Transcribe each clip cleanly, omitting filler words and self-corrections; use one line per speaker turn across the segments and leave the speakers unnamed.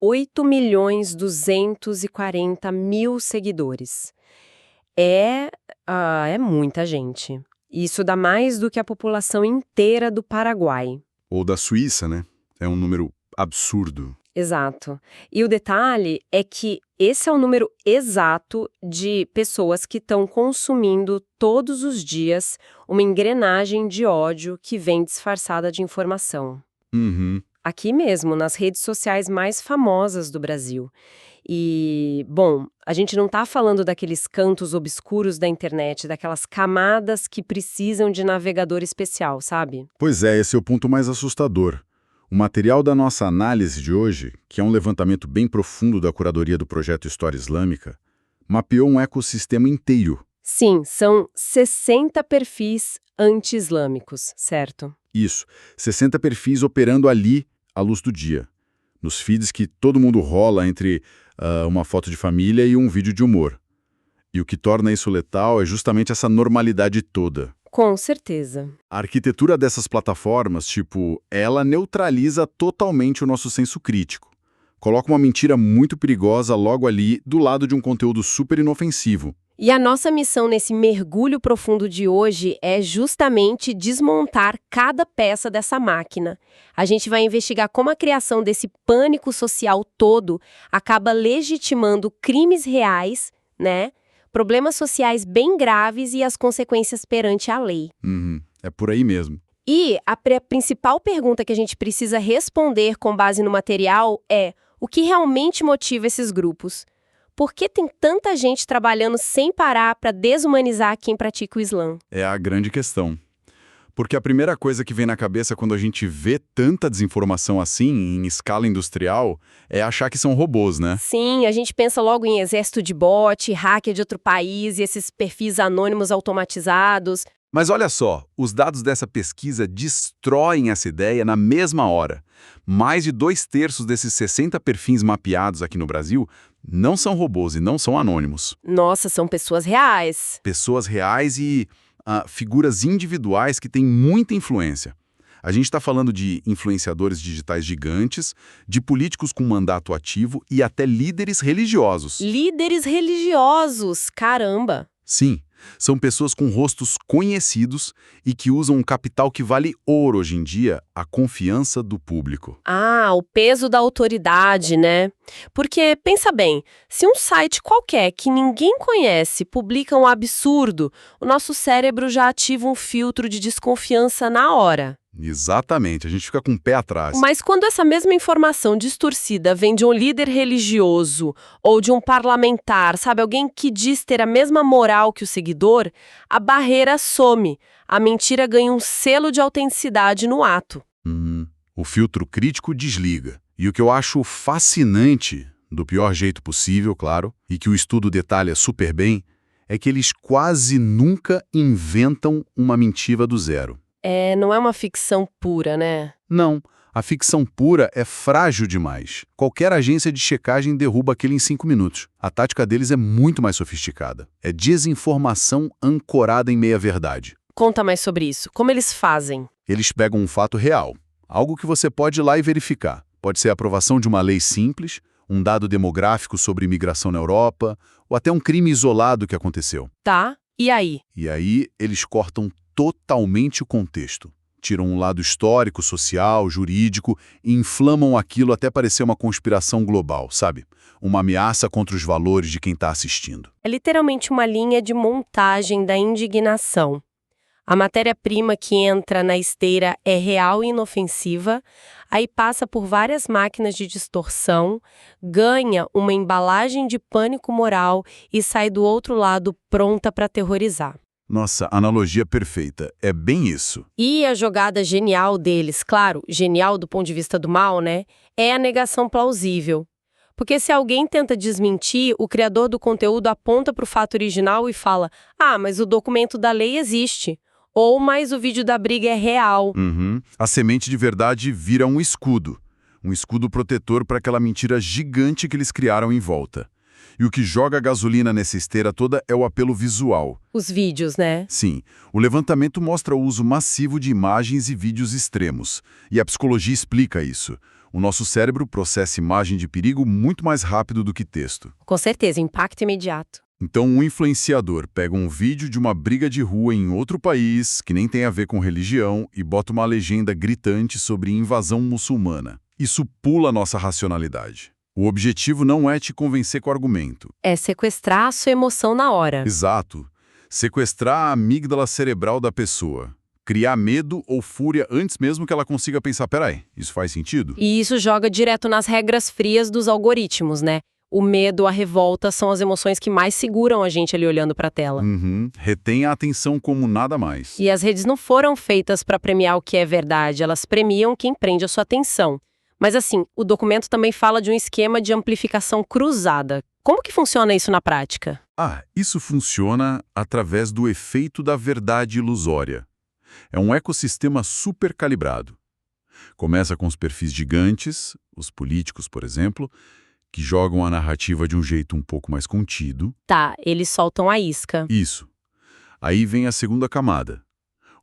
8.240.000 seguidores. É muita gente. Isso dá mais do que a população inteira do Paraguai.
Ou da Suíça, né? É um número absurdo.
Exato. E o detalhe é que esse é o número exato de pessoas que estão consumindo todos os dias uma engrenagem de ódio que vem disfarçada de informação.
Uhum.
Aqui mesmo, nas redes sociais mais famosas do Brasil. E, bom, a gente não está falando daqueles cantos obscuros da internet, daquelas camadas que precisam de navegador especial, sabe?
Pois é, esse é o ponto mais assustador. O material da nossa análise de hoje, que é um levantamento bem profundo da curadoria do projeto História Islâmica, mapeou um ecossistema inteiro.
Sim, são 60 perfis anti-islâmicos, certo?
Isso, 60 perfis operando ali à luz do dia. Nos feeds que todo mundo rola entre uma foto de família e um vídeo de humor. E o que torna isso letal é justamente essa normalidade toda.
Com certeza.
A arquitetura dessas plataformas, ela neutraliza totalmente o nosso senso crítico. Coloca uma mentira muito perigosa logo ali, do lado de um conteúdo super inofensivo.
E a nossa missão nesse mergulho profundo de hoje é justamente desmontar cada peça dessa máquina. A gente vai investigar como a criação desse pânico social todo acaba legitimando crimes reais, né? Problemas sociais bem graves e as consequências perante a lei.
É por aí mesmo.
E a principal pergunta que a gente precisa responder com base no material é: o que realmente motiva esses grupos? Por que tem tanta gente trabalhando sem parar para desumanizar quem pratica o Islã?
É a grande questão. Porque a primeira coisa que vem na cabeça quando a gente vê tanta desinformação assim, em escala industrial, é achar que são robôs, né?
Sim, a gente pensa logo em exército de bot, hacker de outro país e esses perfis anônimos automatizados.
Mas olha só, os dados dessa pesquisa destroem essa ideia na mesma hora. Mais de 2/3 desses 60 perfis mapeados aqui no Brasil não são robôs e não são anônimos.
Nossa, são pessoas reais.
Pessoas reais e figuras individuais que têm muita influência. A gente está falando de influenciadores digitais gigantes, de políticos com mandato ativo e até líderes religiosos.
Líderes religiosos, caramba!
Sim, são pessoas com rostos conhecidos e que usam um capital que vale ouro hoje em dia, a confiança do público.
Ah, o peso da autoridade, né? Porque, pensa bem, se um site qualquer que ninguém conhece publica um absurdo, o nosso cérebro já ativa um filtro de desconfiança na hora.
Exatamente, a gente fica com o pé atrás.
Mas quando essa mesma informação distorcida vem de um líder religioso ou de um parlamentar, sabe, alguém que diz ter a mesma moral que o seguidor, a barreira some, a mentira ganha um selo de autenticidade no ato.
O filtro crítico desliga. E o que eu acho fascinante, do pior jeito possível, claro, e que o estudo detalha super bem, é que eles quase nunca inventam uma mentira do zero.
Não é uma ficção pura, né?
Não, a ficção pura é frágil demais. Qualquer agência de checagem derruba aquele em 5 minutos. A tática deles é muito mais sofisticada. É desinformação ancorada em meia-verdade.
Conta mais sobre isso. Como eles fazem?
Eles pegam um fato real, algo que você pode ir lá e verificar. Pode ser a aprovação de uma lei simples, um dado demográfico sobre imigração na Europa, ou até um crime isolado que aconteceu.
Tá, e aí?
E aí eles cortam totalmente o contexto. Tiram um lado histórico, social, jurídico e inflamam aquilo até parecer uma conspiração global, sabe? Uma ameaça contra os valores de quem está assistindo.
É literalmente uma linha de montagem da indignação. A matéria-prima que entra na esteira é real e inofensiva, aí passa por várias máquinas de distorção, ganha uma embalagem de pânico moral e sai do outro lado pronta para aterrorizar.
Nossa, analogia perfeita. É bem isso.
E a jogada genial deles, claro, genial do ponto de vista do mal, né? É a negação plausível. Porque se alguém tenta desmentir, o criador do conteúdo aponta para o fato original e fala: ah, mas o documento da lei existe. Ou, mas o vídeo da briga é real.
A semente de verdade vira um escudo protetor para aquela mentira gigante que eles criaram em volta. E o que joga gasolina nessa esteira toda é o apelo visual.
Os vídeos, né?
Sim, o levantamento mostra o uso massivo de imagens e vídeos extremos. E a psicologia explica isso. O nosso cérebro processa imagem de perigo muito mais rápido do que texto.
Com certeza, impacto imediato.
Então, um influenciador pega um vídeo de uma briga de rua em outro país, que nem tem a ver com religião, e bota uma legenda gritante sobre invasão muçulmana. Isso pula a nossa racionalidade. O objetivo não é te convencer com argumento.
É sequestrar a sua emoção na hora.
Exato. Sequestrar a amígdala cerebral da pessoa. Criar medo ou fúria antes mesmo que ela consiga pensar, peraí, isso faz sentido?
E isso joga direto nas regras frias dos algoritmos, né? O medo, a revolta são as emoções que mais seguram a gente ali olhando para a tela.
Retém a atenção como nada mais.
E as redes não foram feitas para premiar o que é verdade, elas premiam quem prende a sua atenção. Mas assim, o documento também fala de um esquema de amplificação cruzada. Como que funciona isso na prática?
Isso funciona através do efeito da verdade ilusória. É um ecossistema super calibrado. Começa com os perfis gigantes, os políticos, por exemplo, que jogam a narrativa de um jeito um pouco mais contido.
Tá, eles soltam a isca.
Isso. Aí vem a segunda camada.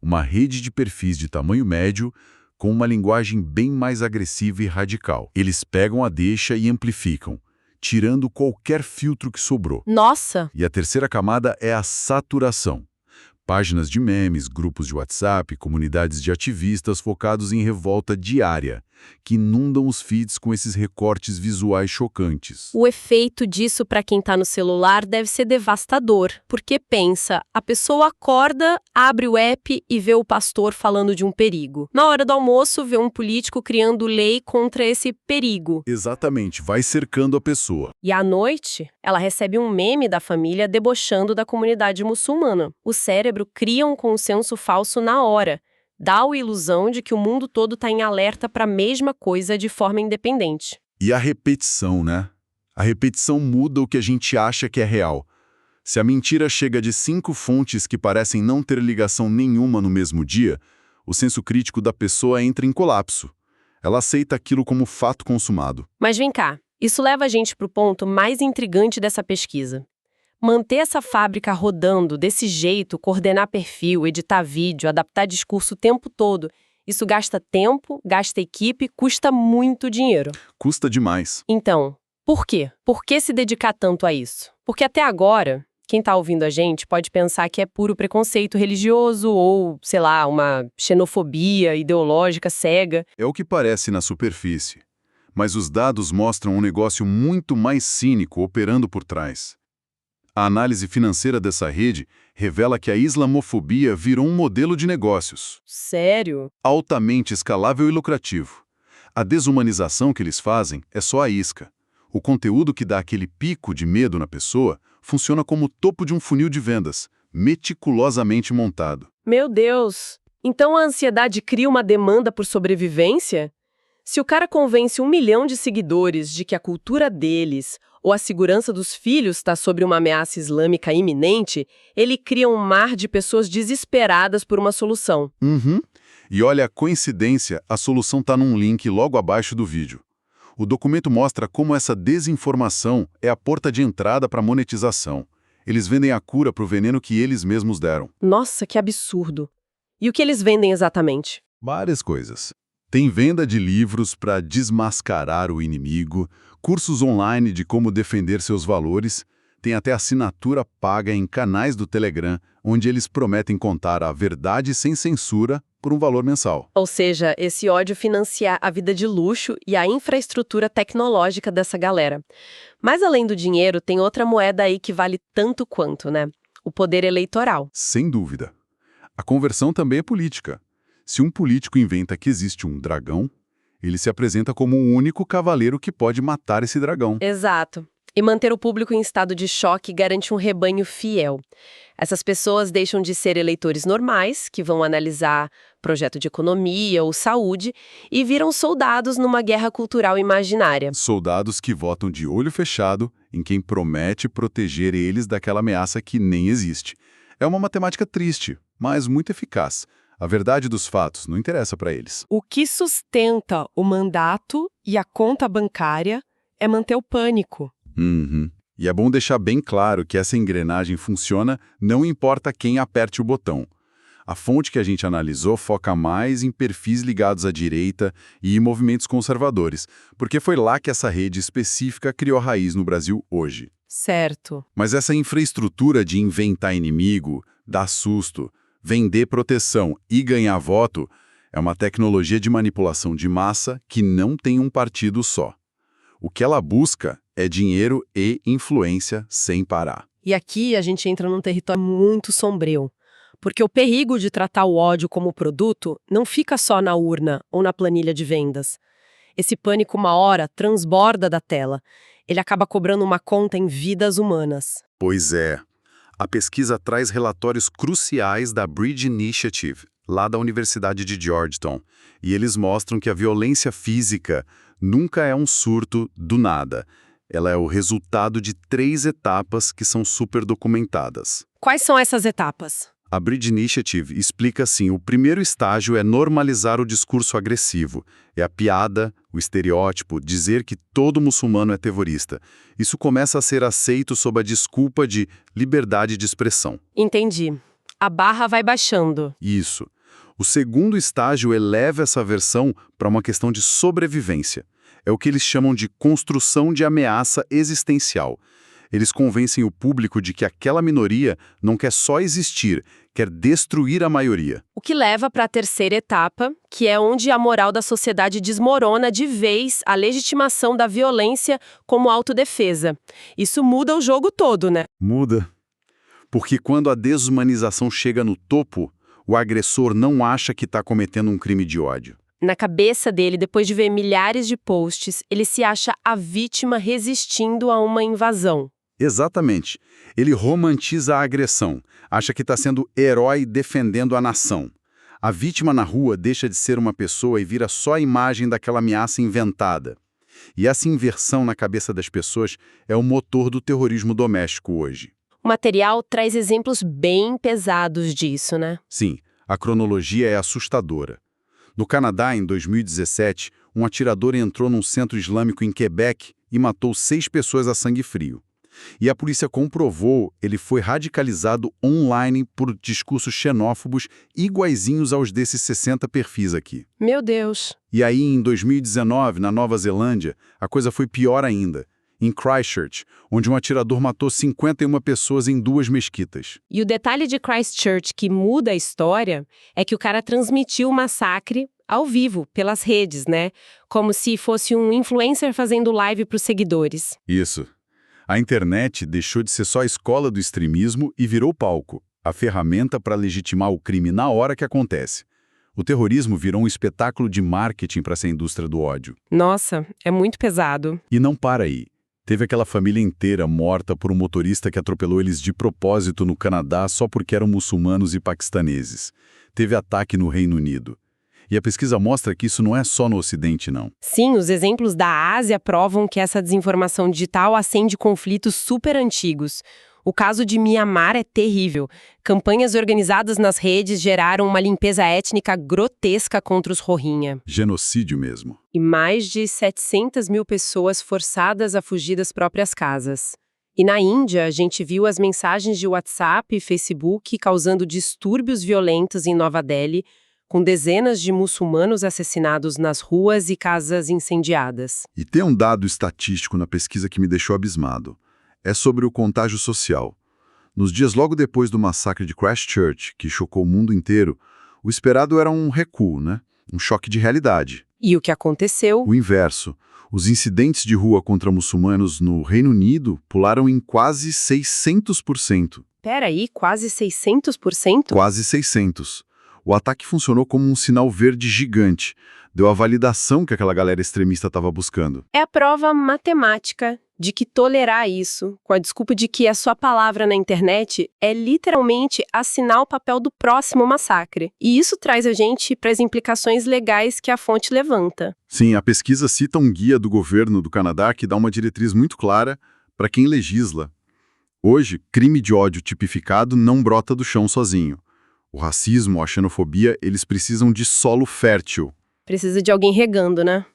Uma rede de perfis de tamanho médio com uma linguagem bem mais agressiva e radical. Eles pegam a deixa e amplificam, tirando qualquer filtro que sobrou.
Nossa!
E a terceira camada é a saturação. Páginas de memes, grupos de WhatsApp, comunidades de ativistas focados em revolta diária, que inundam os feeds com esses recortes visuais chocantes.
O efeito disso para quem está no celular deve ser devastador, porque pensa, a pessoa acorda, abre o app e vê o pastor falando de um perigo. Na hora do almoço, vê um político criando lei contra esse perigo.
Exatamente, vai cercando a pessoa.
E à noite, ela recebe um meme da família debochando da comunidade muçulmana. O cérebro cria um consenso falso na hora. Dá a ilusão de que o mundo todo está em alerta para a mesma coisa de forma independente.
E a repetição, né? A repetição muda o que a gente acha que é real. Se a mentira chega de 5 fontes que parecem não ter ligação nenhuma no mesmo dia, o senso crítico da pessoa entra em colapso. Ela aceita aquilo como fato consumado.
Mas vem cá, isso leva a gente para o ponto mais intrigante dessa pesquisa. Manter essa fábrica rodando desse jeito, coordenar perfil, editar vídeo, adaptar discurso o tempo todo, isso gasta tempo, gasta equipe, custa muito dinheiro.
Custa demais.
Então, por quê? Por que se dedicar tanto a isso? Porque até agora, quem está ouvindo a gente pode pensar que é puro preconceito religioso ou, sei lá, uma xenofobia ideológica cega.
É o que parece na superfície. Mas os dados mostram um negócio muito mais cínico operando por trás. A análise financeira dessa rede revela que a islamofobia virou um modelo de negócios.
Sério?
Altamente escalável e lucrativo. A desumanização que eles fazem é só a isca. O conteúdo que dá aquele pico de medo na pessoa funciona como o topo de um funil de vendas, meticulosamente montado.
Meu Deus! Então a ansiedade cria uma demanda por sobrevivência? Se o cara convence 1 milhão de seguidores de que a cultura deles ou a segurança dos filhos está sob uma ameaça islâmica iminente, ele cria um mar de pessoas desesperadas por uma solução.
E olha a coincidência, a solução está num link logo abaixo do vídeo. O documento mostra como essa desinformação é a porta de entrada para a monetização. Eles vendem a cura para o veneno que eles mesmos deram.
Nossa, que absurdo! E o que eles vendem exatamente?
Várias coisas. Tem venda de livros para desmascarar o inimigo, cursos online de como defender seus valores, tem até assinatura paga em canais do Telegram, onde eles prometem contar a verdade sem censura por um valor mensal.
Ou seja, esse ódio financia a vida de luxo e a infraestrutura tecnológica dessa galera. Mas além do dinheiro, tem outra moeda aí que vale tanto quanto, né? O poder eleitoral.
Sem dúvida. A conversão também é política. Se um político inventa que existe um dragão, ele se apresenta como o único cavaleiro que pode matar esse dragão.
Exato. E manter o público em estado de choque garante um rebanho fiel. Essas pessoas deixam de ser eleitores normais, que vão analisar projeto de economia ou saúde, e viram soldados numa guerra cultural imaginária.
Soldados que votam de olho fechado em quem promete proteger eles daquela ameaça que nem existe. É uma matemática triste, mas muito eficaz. A verdade dos fatos não interessa para eles.
O que sustenta o mandato e a conta bancária é manter o pânico.
E é bom deixar bem claro que essa engrenagem funciona não importa quem aperte o botão. A fonte que a gente analisou foca mais em perfis ligados à direita e em movimentos conservadores, porque foi lá que essa rede específica criou raiz no Brasil hoje.
Certo.
Mas essa infraestrutura de inventar inimigo, dar susto, vender proteção e ganhar voto é uma tecnologia de manipulação de massa que não tem um partido só. O que ela busca é dinheiro e influência sem parar.
E aqui a gente entra num território muito sombrio. Porque o perigo de tratar o ódio como produto não fica só na urna ou na planilha de vendas. Esse pânico, uma hora, transborda da tela. Ele acaba cobrando uma conta em vidas humanas.
Pois é. A pesquisa traz relatórios cruciais da Bridge Initiative, lá da Universidade de Georgetown, e eles mostram que a violência física nunca é um surto do nada. Ela é o resultado de 3 etapas que são super documentadas.
Quais são essas etapas?
A Bridge Initiative explica assim: o primeiro estágio é normalizar o discurso agressivo. É a piada, o estereótipo, dizer que todo muçulmano é terrorista. Isso começa a ser aceito sob a desculpa de liberdade de expressão.
Entendi. A barra vai baixando.
Isso. O segundo estágio eleva essa versão para uma questão de sobrevivência. É o que eles chamam de construção de ameaça existencial. Eles convencem o público de que aquela minoria não quer só existir, quer destruir a maioria.
O que leva para a terceira etapa, que é onde a moral da sociedade desmorona de vez a legitimação da violência como autodefesa. Isso muda o jogo todo, né?
Muda. Porque quando a desumanização chega no topo, o agressor não acha que está cometendo um crime de ódio.
Na cabeça dele, depois de ver milhares de posts, ele se acha a vítima resistindo a uma invasão.
Exatamente. Ele romantiza a agressão, acha que está sendo herói defendendo a nação. A vítima na rua deixa de ser uma pessoa e vira só a imagem daquela ameaça inventada. E essa inversão na cabeça das pessoas é o motor do terrorismo doméstico hoje.
O material traz exemplos bem pesados disso, né?
Sim, a cronologia é assustadora. No Canadá, em 2017, um atirador entrou num centro islâmico em Quebec e matou 6 pessoas a sangue frio. E a polícia comprovou ele foi radicalizado online por discursos xenófobos iguaizinhos aos desses 60 perfis aqui.
Meu Deus!
E aí, em 2019, na Nova Zelândia, a coisa foi pior ainda. Em Christchurch, onde um atirador matou 51 pessoas em 2 mesquitas.
E o detalhe de Christchurch que muda a história é que o cara transmitiu o massacre ao vivo, pelas redes, né? Como se fosse um influencer fazendo live para os seguidores.
Isso. A internet deixou de ser só a escola do extremismo e virou palco, a ferramenta para legitimar o crime na hora que acontece. O terrorismo virou um espetáculo de marketing para essa indústria do ódio.
Nossa, é muito pesado.
E não para aí. Teve aquela família inteira morta por um motorista que atropelou eles de propósito no Canadá só porque eram muçulmanos e paquistaneses. Teve ataque no Reino Unido. E a pesquisa mostra que isso não é só no Ocidente, não.
Sim, os exemplos da Ásia provam que essa desinformação digital acende conflitos super antigos. O caso de Mianmar é terrível. Campanhas organizadas nas redes geraram uma limpeza étnica grotesca contra os Rohingya.
Genocídio mesmo.
E mais de 700 mil pessoas forçadas a fugir das próprias casas. E na Índia, a gente viu as mensagens de WhatsApp e Facebook causando distúrbios violentos em Nova Delhi, com dezenas de muçulmanos assassinados nas ruas e casas incendiadas.
E tem um dado estatístico na pesquisa que me deixou abismado. É sobre o contágio social. Nos dias logo depois do massacre de Christchurch, que chocou o mundo inteiro, o esperado era um recuo, né? Um choque de realidade.
E o que aconteceu?
O inverso. Os incidentes de rua contra muçulmanos no Reino Unido pularam em quase 600%.
Peraí, quase 600%?
Quase 600%. O ataque funcionou como um sinal verde gigante. Deu a validação que aquela galera extremista estava buscando.
É a prova matemática de que tolerar isso, com a desculpa de que é só palavra na internet, é literalmente assinar o papel do próximo massacre. E isso traz a gente para as implicações legais que a fonte levanta.
Sim, a pesquisa cita um guia do governo do Canadá que dá uma diretriz muito clara para quem legisla. Hoje, crime de ódio tipificado não brota do chão sozinho. O racismo, a xenofobia, eles precisam de solo fértil.
Precisa de alguém regando, né?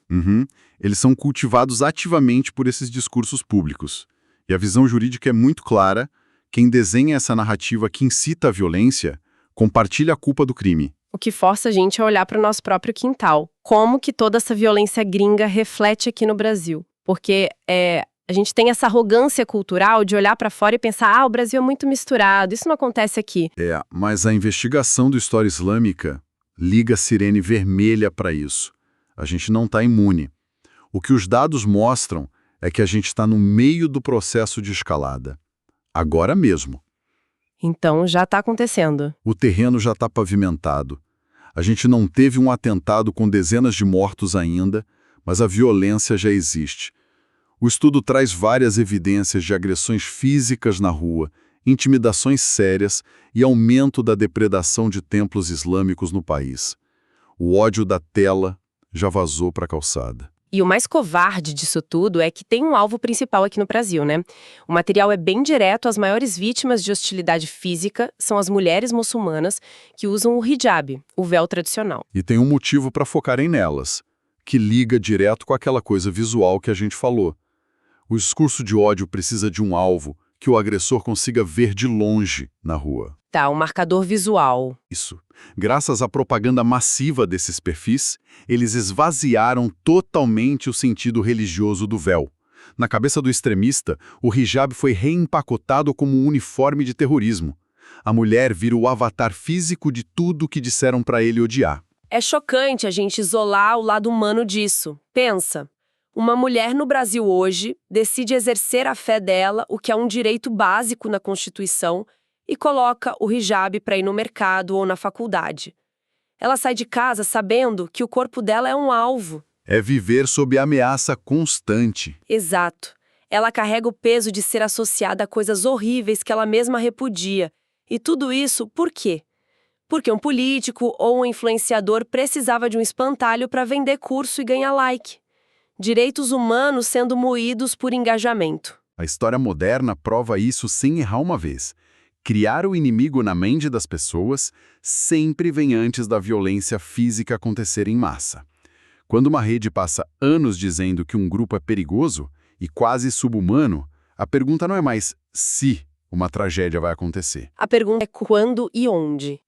Eles são cultivados ativamente por esses discursos públicos. E a visão jurídica é muito clara. Quem desenha essa narrativa que incita a violência compartilha a culpa do crime.
O que força a gente a olhar para o nosso próprio quintal. Como que toda essa violência gringa reflete aqui no Brasil? Porque a gente tem essa arrogância cultural de olhar para fora e pensar, o Brasil é muito misturado, isso não acontece aqui.
Mas a investigação do História Islâmica liga a sirene vermelha para isso. A gente não está imune. O que os dados mostram é que a gente está no meio do processo de escalada. Agora mesmo.
Então já está acontecendo.
O terreno já está pavimentado. A gente não teve um atentado com dezenas de mortos ainda, mas a violência já existe. O estudo traz várias evidências de agressões físicas na rua, intimidações sérias e aumento da depredação de templos islâmicos no país. O ódio da tela já vazou para a calçada.
E o mais covarde disso tudo é que tem um alvo principal aqui no Brasil, né? O material é bem direto, as maiores vítimas de hostilidade física são as mulheres muçulmanas que usam o hijab, o véu tradicional.
E tem um motivo para focarem nelas, que liga direto com aquela coisa visual que a gente falou. O discurso de ódio precisa de um alvo que o agressor consiga ver de longe na rua.
Tá, um marcador visual.
Isso. Graças à propaganda massiva desses perfis, eles esvaziaram totalmente o sentido religioso do véu. Na cabeça do extremista, o hijab foi reempacotado como um uniforme de terrorismo. A mulher vira o avatar físico de tudo que disseram para ele odiar.
É chocante a gente isolar o lado humano disso. Pensa, uma mulher no Brasil hoje decide exercer a fé dela, o que é um direito básico na Constituição, e coloca o hijab para ir no mercado ou na faculdade. Ela sai de casa sabendo que o corpo dela é um alvo.
É viver sob ameaça constante.
Exato. Ela carrega o peso de ser associada a coisas horríveis que ela mesma repudia. E tudo isso por quê? Porque um político ou um influenciador precisava de um espantalho para vender curso e ganhar like. Direitos humanos sendo moídos por engajamento.
A história moderna prova isso sem errar uma vez. Criar o inimigo na mente das pessoas sempre vem antes da violência física acontecer em massa. Quando uma rede passa anos dizendo que um grupo é perigoso e quase subhumano, a pergunta não é mais se uma tragédia vai acontecer.
A pergunta é quando e onde.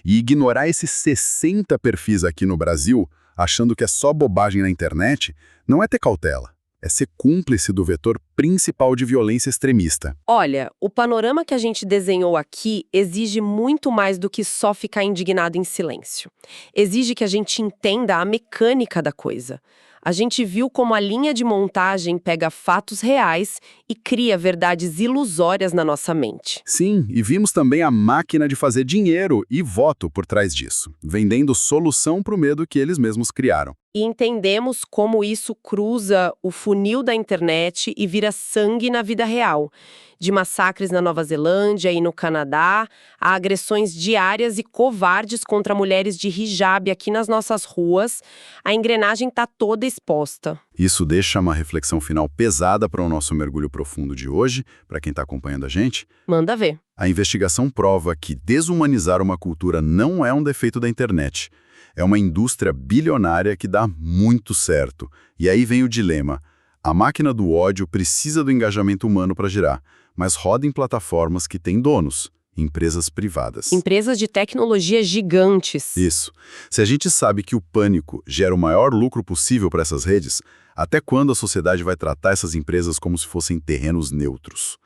E ignorar esses 60 perfis aqui no Brasil, achando que é só bobagem na internet, não é ter cautela. É ser cúmplice do vetor principal de violência extremista.
Olha, o panorama que a gente desenhou aqui exige muito mais do que só ficar indignado em silêncio. Exige que a gente entenda a mecânica da coisa. A gente viu como a linha de montagem pega fatos reais e cria verdades ilusórias na nossa mente.
Sim, e vimos também a máquina de fazer dinheiro e voto por trás disso, vendendo solução para o medo que eles mesmos criaram.
E entendemos como isso cruza o funil da internet e vira sangue na vida real. De massacres na Nova Zelândia e no Canadá, a agressões diárias e covardes contra mulheres de hijab aqui nas nossas ruas, a engrenagem está toda exposta.
Isso deixa uma reflexão final pesada para o nosso mergulho profundo de hoje, para quem está acompanhando a gente.
Manda ver.
A investigação prova que desumanizar uma cultura não é um defeito da internet. É uma indústria bilionária que dá muito certo. E aí vem o dilema. A máquina do ódio precisa do engajamento humano para girar, mas roda em plataformas que têm donos, empresas privadas.
Empresas de tecnologia gigantes.
Isso. Se a gente sabe que o pânico gera o maior lucro possível para essas redes, até quando a sociedade vai tratar essas empresas como se fossem terrenos neutros?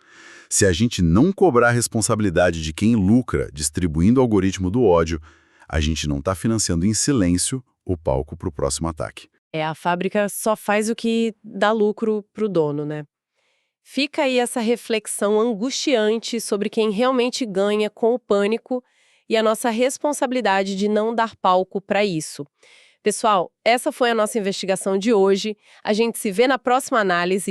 Se a gente não cobrar a responsabilidade de quem lucra distribuindo o algoritmo do ódio, a gente não está financiando em silêncio o palco para o próximo ataque.
A fábrica só faz o que dá lucro para o dono, né? Fica aí essa reflexão angustiante sobre quem realmente ganha com o pânico e a nossa responsabilidade de não dar palco para isso. Pessoal, essa foi a nossa investigação de hoje. A gente se vê na próxima análise.